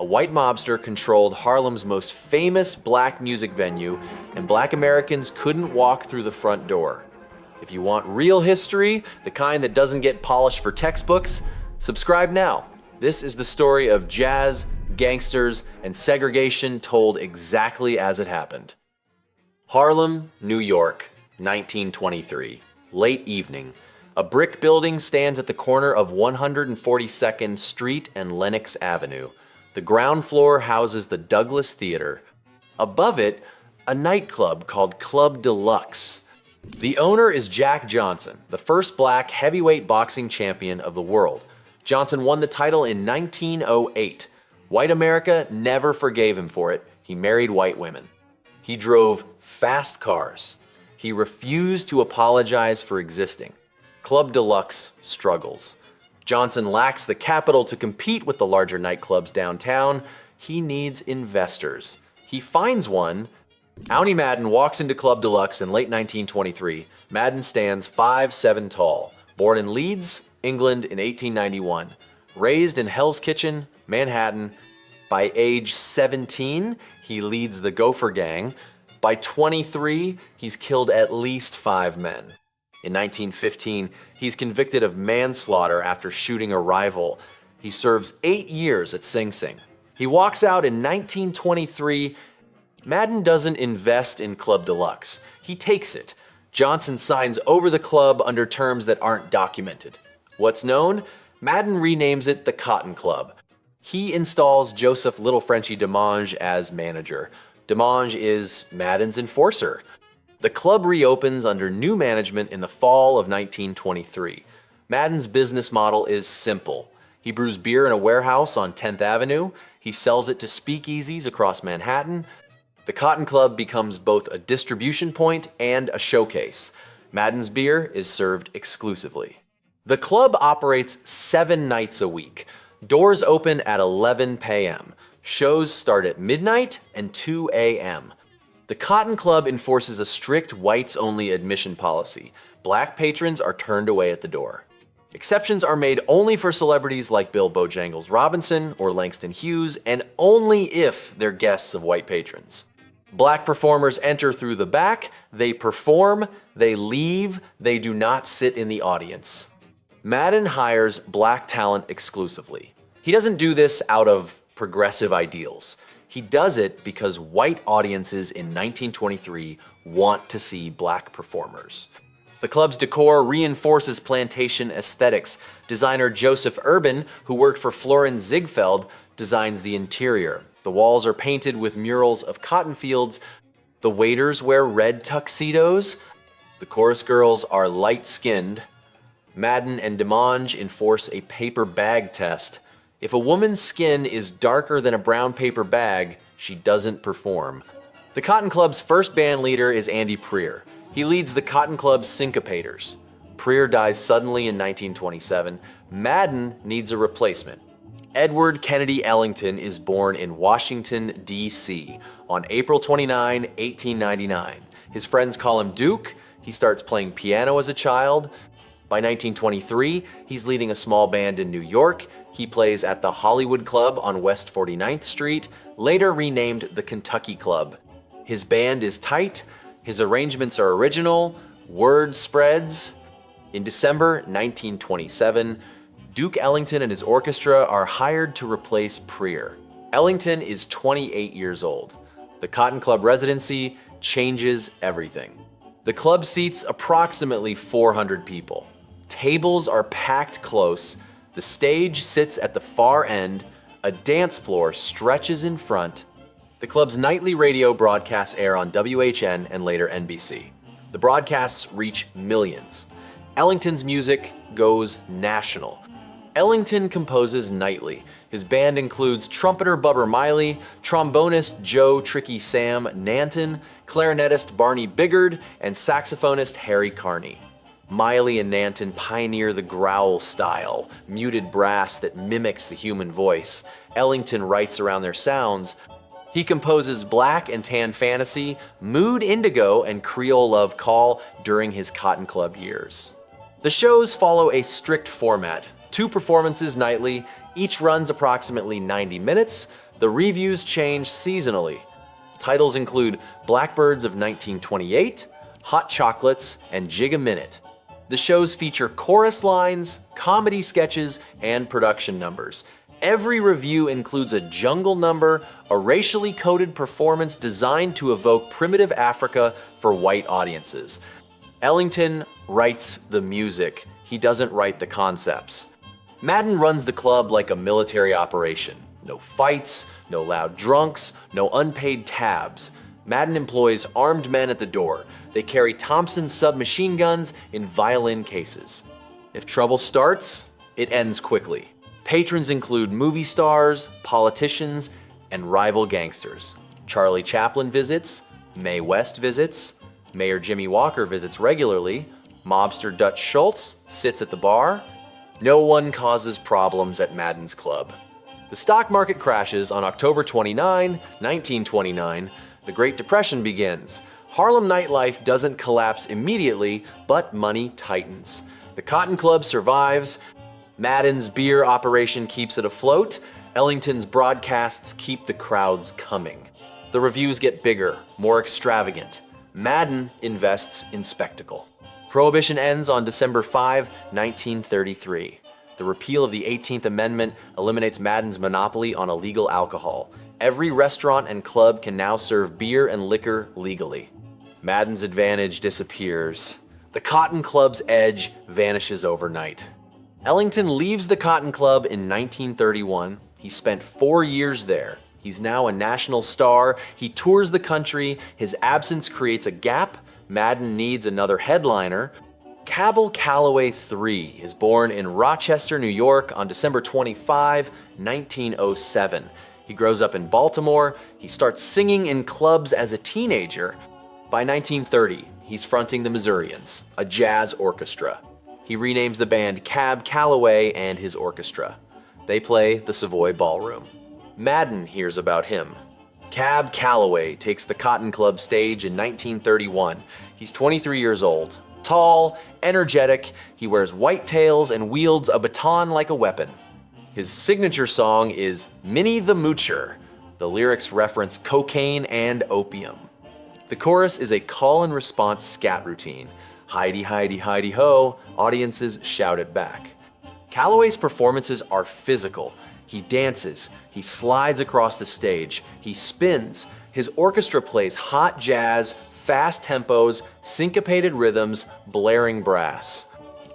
a white mobster controlled Harlem's most famous black music venue, and black Americans couldn't walk through the front door. If you want real history, the kind that doesn't get polished for textbooks, subscribe now. This is the story of jazz, gangsters, and segregation told exactly as it happened. Harlem, New York, 1923. Late evening. A brick building stands at the corner of 142nd Street and Lenox Avenue. The ground floor houses the Douglas Theater. Above it, a nightclub called Club Deluxe. The owner is Jack Johnson, the first black heavyweight boxing champion of the world. Johnson won the title in 1908. White America never forgave him for it. He married white women. He drove fast cars. He refused to apologize for existing. Club Deluxe struggles. Johnson lacks the capital to compete with the larger nightclubs downtown. He needs investors. He finds one. Owney Madden walks into Club Deluxe in late 1923. Madden stands 5'7" tall. Born in Leeds, England in 1891. Raised in Hell's Kitchen, Manhattan. By age 17, he leads the Gopher Gang. By 23, he's killed at least 5 men. In 1915, he's convicted of manslaughter after shooting a rival. He serves 8 years at Sing Sing. He walks out in 1923. Madden doesn't invest in Club Deluxe. He takes it. Johnson signs over the club under terms that aren't documented. What's known? Madden renames it the Cotton Club. He installs Joseph Little Frenchy DeMange as manager. DeMange is Madden's enforcer. The club reopens under new management in the fall of 1923. Madden's business model is simple. He brews beer in a warehouse on 10th Avenue. He sells it to speakeasies across Manhattan. The Cotton Club becomes both a distribution point and a showcase. Madden's beer is served exclusively. The club operates 7 nights a week. Doors open at 11 p.m. Shows start at midnight and 2 a.m. The Cotton Club enforces a strict whites-only admission policy. Black patrons are turned away at the door. Exceptions are made only for celebrities like Bill Bojangles Robinson or Langston Hughes, and only if they're guests of white patrons. Black performers enter through the back, they perform, they leave, they do not sit in the audience. Madden hires black talent exclusively. He doesn't do this out of progressive ideals. He does it because white audiences in 1923 want to see black performers. The club's decor reinforces plantation aesthetics. Designer Joseph Urban, who worked for Florin Ziegfeld, designs the interior. The walls are painted with murals of cotton fields. The waiters wear red tuxedos. The chorus girls are light-skinned. Madden and DeMange enforce a paper bag test. If a woman's skin is darker than a brown paper bag, she doesn't perform. The Cotton Club's first band leader is Andy Preer. He leads the Cotton Club's Syncopators. Preer dies suddenly in 1927. Madden needs a replacement. Edward Kennedy Ellington is born in Washington, D.C. on April 29, 1899. His friends call him Duke. He starts playing piano as a child. By 1923, he's leading a small band in New York. He plays at the Hollywood Club on West 49th Street, later renamed the Kentucky Club. His band is tight, his arrangements are original, word spreads. In December 1927, Duke Ellington and his orchestra are hired to replace Preer. Ellington is 28 years old. The Cotton Club residency changes everything. The club seats approximately 400 people. Tables are packed close. The stage sits at the far end. A dance floor stretches in front. The club's nightly radio broadcasts air on WHN and later NBC. The broadcasts reach millions. Ellington's music goes national. Ellington composes nightly. His band includes trumpeter Bubber Miley, trombonist Joe Tricky Sam Nanton, clarinetist Barney Biggard, and saxophonist Harry Carney. Miley and Nanton pioneer the growl style, muted brass that mimics the human voice. Ellington writes around their sounds. He composes Black and Tan Fantasy, Mood Indigo, and Creole Love Call during his Cotton Club years. The shows follow a strict format. 2 performances nightly, each runs approximately 90 minutes. The reviews change seasonally. Titles include Blackbirds of 1928, Hot Chocolates, and Jig a Minute. The shows feature chorus lines, comedy sketches, and production numbers. Every review includes a jungle number, a racially coded performance designed to evoke primitive Africa for white audiences. Ellington writes the music. He doesn't write the concepts. Madden runs the club like a military operation. No fights, no loud drunks, no unpaid tabs. Madden employs armed men at the door. They carry Thompson submachine guns in violin cases. If trouble starts, it ends quickly. Patrons include movie stars, politicians, and rival gangsters. Charlie Chaplin visits, Mae West visits, Mayor Jimmy Walker visits regularly, mobster Dutch Schultz sits at the bar. No one causes problems at Madden's club. The stock market crashes on October 29, 1929. The Great Depression begins. Harlem nightlife doesn't collapse immediately, but money tightens. The Cotton Club survives. Madden's beer operation keeps it afloat. Ellington's broadcasts keep the crowds coming. The reviews get bigger, more extravagant. Madden invests in spectacle. Prohibition ends on December 5, 1933. The repeal of the 18th Amendment eliminates Madden's monopoly on illegal alcohol. Every restaurant and club can now serve beer and liquor legally. Madden's advantage disappears. The Cotton Club's edge vanishes overnight. Ellington leaves the Cotton Club in 1931. He spent 4 years there. He's now a national star. He tours the country. His absence creates a gap. Madden needs another headliner. Calloway III is born in Rochester, New York on December 25, 1907. He grows up in Baltimore. He starts singing in clubs as a teenager. By 1930, he's fronting the Missourians, a jazz orchestra. He renames the band Calloway and his orchestra. They play the Savoy Ballroom. Madden hears about him. Calloway takes the Cotton Club stage in 1931. He's 23 years old. Tall, energetic, he wears white tails and wields a baton like a weapon. His signature song is Minnie the Moocher. The lyrics reference cocaine and opium. The chorus is a call and response scat routine. Heidi, Heidi, Heidi ho, audiences shout it back. Calloway's performances are physical. He dances, he slides across the stage, he spins. His orchestra plays hot jazz, fast tempos, syncopated rhythms, blaring brass.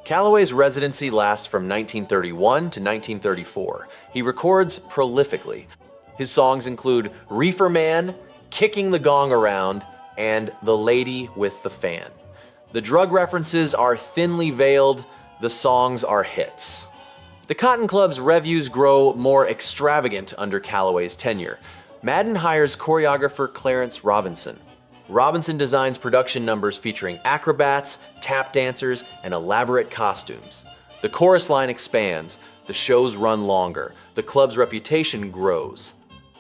Calloway's residency lasts from 1931 to 1934. He records prolifically. His songs include Reefer Man, Kicking the Gong Around, and The Lady with the Fan. The drug references are thinly veiled, the songs are hits. The Cotton Club's revues grow more extravagant under Calloway's tenure. Madden hires choreographer Clarence Robinson. Robinson designs production numbers featuring acrobats, tap dancers, and elaborate costumes. The chorus line expands, the shows run longer, the club's reputation grows.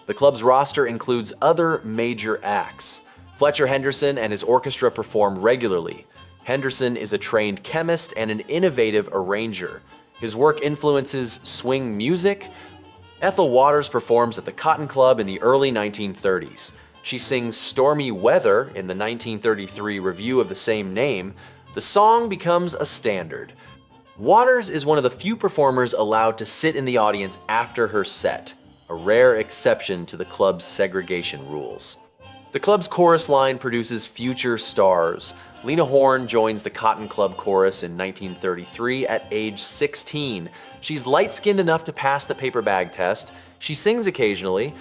The club's roster includes other major acts. Fletcher Henderson and his orchestra perform regularly. Henderson is a trained chemist and an innovative arranger. His work influences swing music. Ethel Waters performs at the Cotton Club in the early 1930s. She sings Stormy Weather in the 1933 review of the same name. The song becomes a standard. Waters is one of the few performers allowed to sit in the audience after her set, a rare exception to the club's segregation rules. The club's chorus line produces future stars. Lena Horne joins the Cotton Club chorus in 1933 at age 16. She's light-skinned enough to pass the paper bag test. She sings occasionally.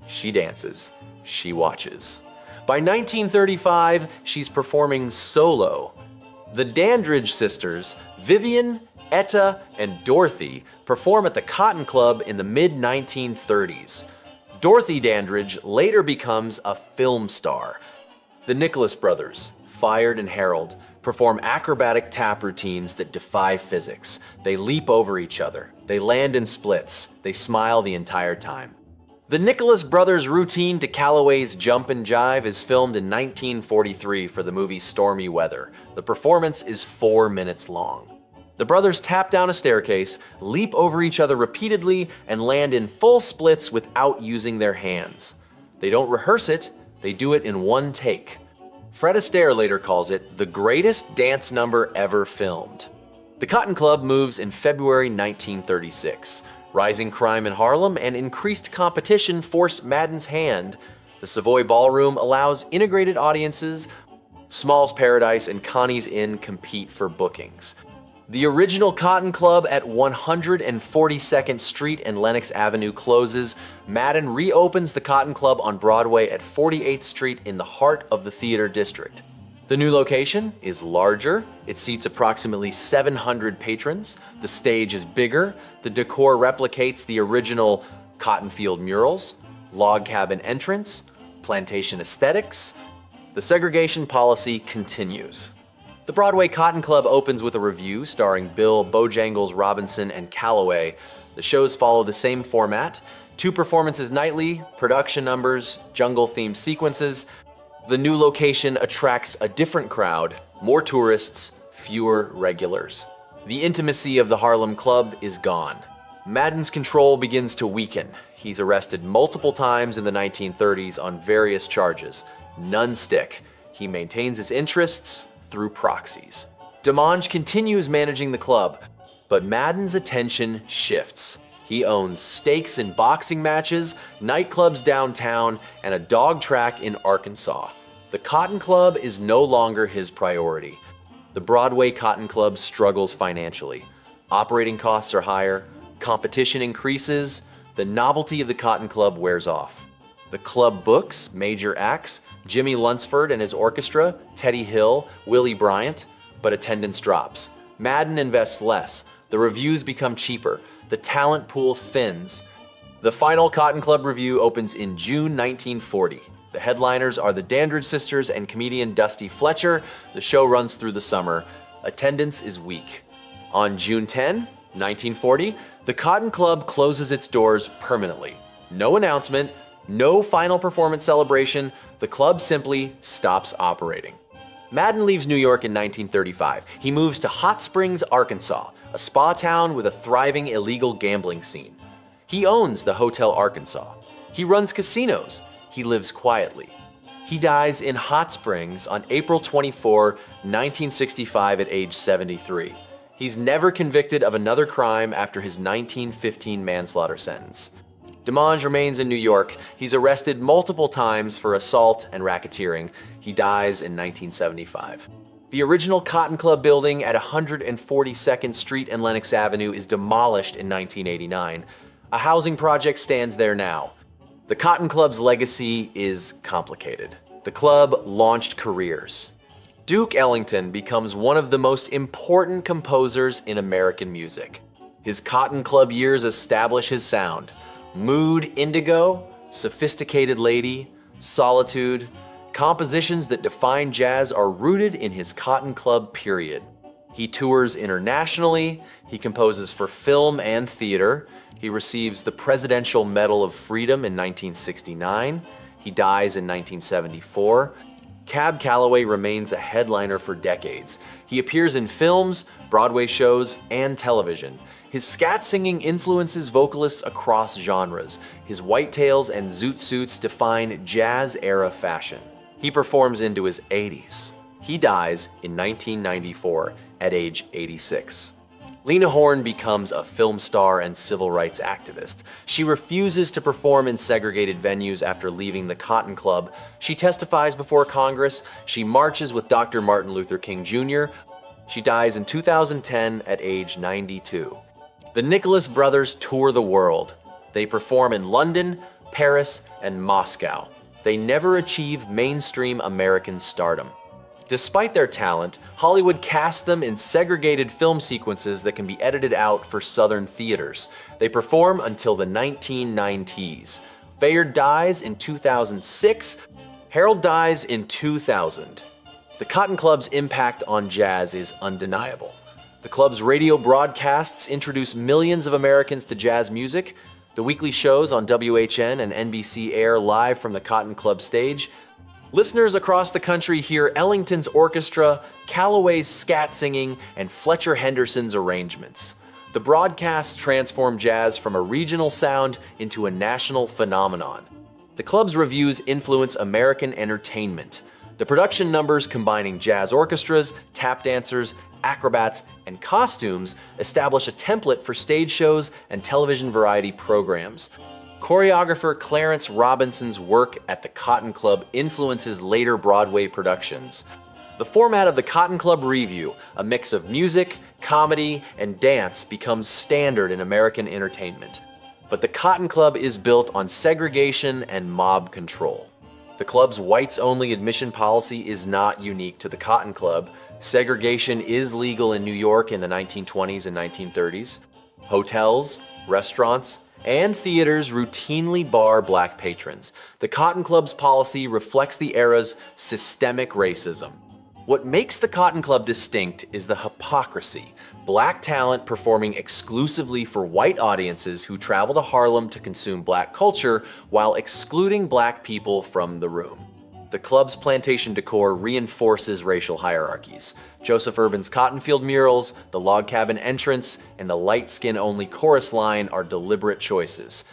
She dances. She watches. By 1935, she's performing solo. The Dandridge sisters, Vivian, Etta, and Dorothy, perform at the Cotton Club in the mid-1930s. Dorothy Dandridge later becomes a film star. The Nicholas brothers, Fired and Harold, perform acrobatic tap routines that defy physics. They leap over each other. They land in splits. They smile the entire time. The Nicholas brothers' routine to Calloway's Jump and Jive is filmed in 1943 for the movie Stormy Weather. The performance is 4 minutes long. The brothers tap down a staircase, leap over each other repeatedly, and land in full splits without using their hands. They don't rehearse it, they do it in one take. Fred Astaire later calls it the greatest dance number ever filmed. The Cotton Club moves in February 1936. Rising crime in Harlem and increased competition force Madden's hand. The Savoy Ballroom allows integrated audiences. Small's Paradise and Connie's Inn compete for bookings. The original Cotton Club at 142nd Street and Lenox Avenue closes. Madden reopens the Cotton Club on Broadway at 48th Street in the heart of the theater district. The new location is larger. It seats approximately 700 patrons. The stage is bigger. The decor replicates the original cotton field murals, log cabin entrance, plantation aesthetics. The segregation policy continues. The Broadway Cotton Club opens with a revue starring Bill Bojangles Robinson and Calloway. The shows follow the same format, 2 performances nightly, production numbers, jungle-themed sequences. The new location attracts a different crowd, more tourists, fewer regulars. The intimacy of the Harlem Club is gone. Madden's control begins to weaken. He's arrested multiple times in the 1930s on various charges. None stick. He maintains his interests through proxies. DeMange continues managing the club, but Madden's attention shifts. He owns stakes in boxing matches, nightclubs downtown, and a dog track in Arkansas. The Cotton Club is no longer his priority. The Broadway Cotton Club struggles financially. Operating costs are higher, competition increases, the novelty of the Cotton Club wears off. The club books major acts, Jimmy Lunsford and his orchestra, Teddy Hill, Willie Bryant, but attendance drops. Madden invests less, the revues become cheaper, the talent pool thins. The final Cotton Club revue opens in June 1940. The headliners are the Dandridge Sisters and comedian Dusty Fletcher. The show runs through the summer. Attendance is weak. On June 10, 1940, the Cotton Club closes its doors permanently. No announcement, no final performance celebration, the club simply stops operating. Madden leaves New York in 1935. He moves to Hot Springs, Arkansas, a spa town with a thriving illegal gambling scene. He owns the Hotel Arkansas. He runs casinos. He lives quietly. He dies in Hot Springs on April 24, 1965 at age 73. He's never convicted of another crime after his 1915 manslaughter sentence. DeMange remains in New York. He's arrested multiple times for assault and racketeering. He dies in 1975. The original Cotton Club building at 142nd Street and Lenox Avenue is demolished in 1989. A housing project stands there now. The Cotton Club's legacy is complicated. The club launched careers. Duke Ellington becomes one of the most important composers in American music. His Cotton Club years establish his sound. Mood Indigo, Sophisticated Lady, Solitude, compositions that define jazz are rooted in his Cotton Club period. He tours internationally, he composes for film and theater, he receives the Presidential Medal of Freedom in 1969, he dies in 1974. Cab Calloway remains a headliner for decades. He appears in films, Broadway shows, and television. His scat singing influences vocalists across genres. His whitetails and zoot suits define jazz-era fashion. He performs into his 80s. He dies in 1994 at age 86. Lena Horne becomes a film star and civil rights activist. She refuses to perform in segregated venues after leaving the Cotton Club. She testifies before Congress. She marches with Dr. Martin Luther King Jr. She dies in 2010 at age 92. The Nicholas brothers tour the world. They perform in London, Paris, and Moscow. They never achieve mainstream American stardom. Despite their talent, Hollywood cast them in segregated film sequences that can be edited out for Southern theaters. They perform until the 1990s. Fayard dies in 2006. Harold dies in 2000. The Cotton Club's impact on jazz is undeniable. The club's radio broadcasts introduce millions of Americans to jazz music. The weekly shows on WHN and NBC air live from the Cotton Club stage. Listeners across the country hear Ellington's orchestra, Calloway's scat singing, and Fletcher Henderson's arrangements. The broadcasts transform jazz from a regional sound into a national phenomenon. The club's revues influence American entertainment. The production numbers combining jazz orchestras, tap dancers, acrobats, and costumes establish a template for stage shows and television variety programs. Choreographer Clarence Robinson's work at the Cotton Club influences later Broadway productions. The format of the Cotton Club Revue, a mix of music, comedy, and dance, becomes standard in American entertainment. But the Cotton Club is built on segregation and mob control. The club's whites-only admission policy is not unique to the Cotton Club. Segregation is legal in New York in the 1920s and 1930s. Hotels, restaurants, and theaters routinely bar black patrons. The Cotton Club's policy reflects the era's systemic racism. What makes the Cotton Club distinct is the hypocrisy. Black talent performing exclusively for white audiences who travel to Harlem to consume black culture while excluding black people from the room. The club's plantation decor reinforces racial hierarchies. Joseph Urban's Cottonfield murals, the log cabin entrance, and the light skin only chorus line are deliberate choices.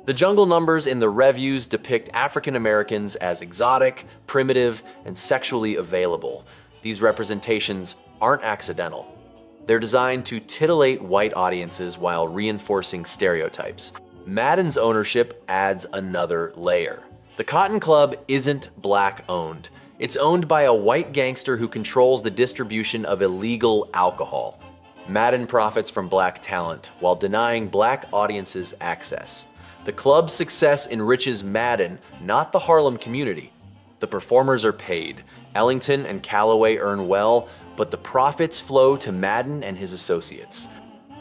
The jungle numbers in the revues depict African Americans as exotic, primitive, and sexually available. These representations aren't accidental. They're designed to titillate white audiences while reinforcing stereotypes. Madden's ownership adds another layer. The Cotton Club isn't black-owned. It's owned by a white gangster who controls the distribution of illegal alcohol. Madden profits from black talent while denying black audiences access. The club's success enriches Madden, not the Harlem community. The performers are paid. Ellington and Calloway earn well, but the profits flow to Madden and his associates.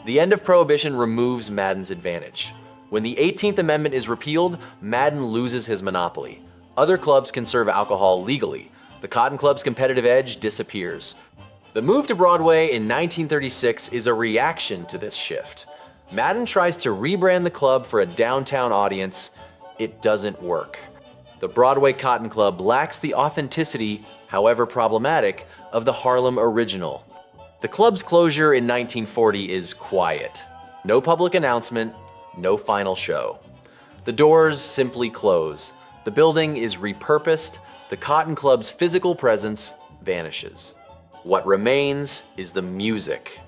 The end of Prohibition removes Madden's advantage. When the 18th Amendment is repealed, Madden loses his monopoly. Other clubs can serve alcohol legally. The Cotton Club's competitive edge disappears. The move to Broadway in 1936 is a reaction to this shift. Madden tries to rebrand the club for a downtown audience. It doesn't work. The Broadway Cotton Club lacks the authenticity, however problematic, of the Harlem original. The club's closure in 1940 is quiet. No public announcement, no final show. The doors simply close. The building is repurposed. The Cotton Club's physical presence vanishes. What remains is the music.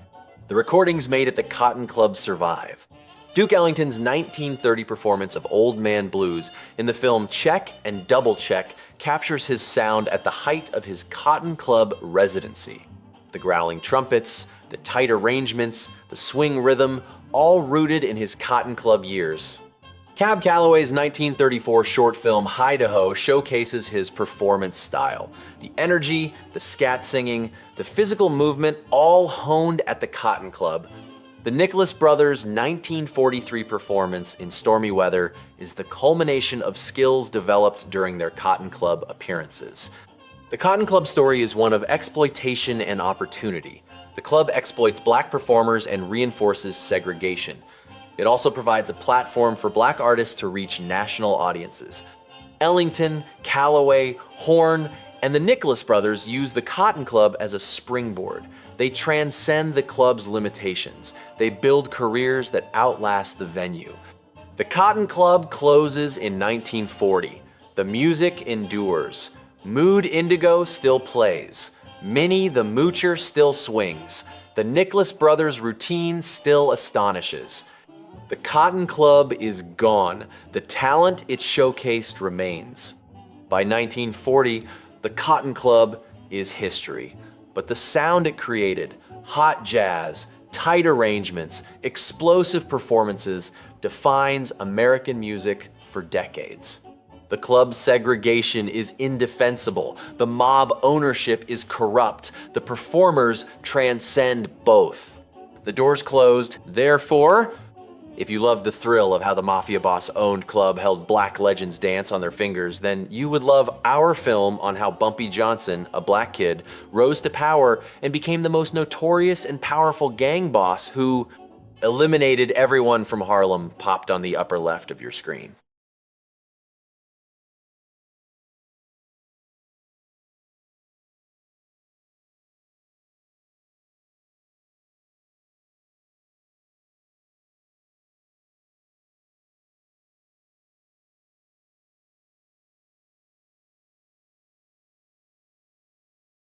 The recordings made at the Cotton Club survive. Duke Ellington's 1930 performance of Old Man Blues in the film Check and Double Check captures his sound at the height of his Cotton Club residency. The growling trumpets, the tight arrangements, the swing rhythm, all rooted in his Cotton Club years. Cab Calloway's 1934 short film Idaho showcases his performance style. The energy, the scat singing, the physical movement, all honed at the Cotton Club. The Nicholas Brothers' 1943 performance in Stormy Weather is the culmination of skills developed during their Cotton Club appearances. The Cotton Club story is one of exploitation and opportunity. The club exploits black performers and reinforces segregation. It also provides a platform for black artists to reach national audiences. Ellington, Calloway, Horne, and the Nicholas Brothers use the Cotton Club as a springboard. They transcend the club's limitations. They build careers that outlast the venue. The Cotton Club closes in 1940. The music endures. Mood Indigo still plays. Minnie the Moocher still swings. The Nicholas Brothers' routine still astonishes. The Cotton Club is gone. The talent it showcased remains. By 1940, the Cotton Club is history. But the sound it created, hot jazz, tight arrangements, explosive performances, defines American music for decades. The club's segregation is indefensible. The mob ownership is corrupt. The performers transcend both. The doors closed, therefore, if you loved the thrill of how the mafia boss-owned club held black legends dance on their fingers, then you would love our film on how Bumpy Johnson, a black kid, rose to power and became the most notorious and powerful gang boss who eliminated everyone from Harlem, popped on the upper left of your screen.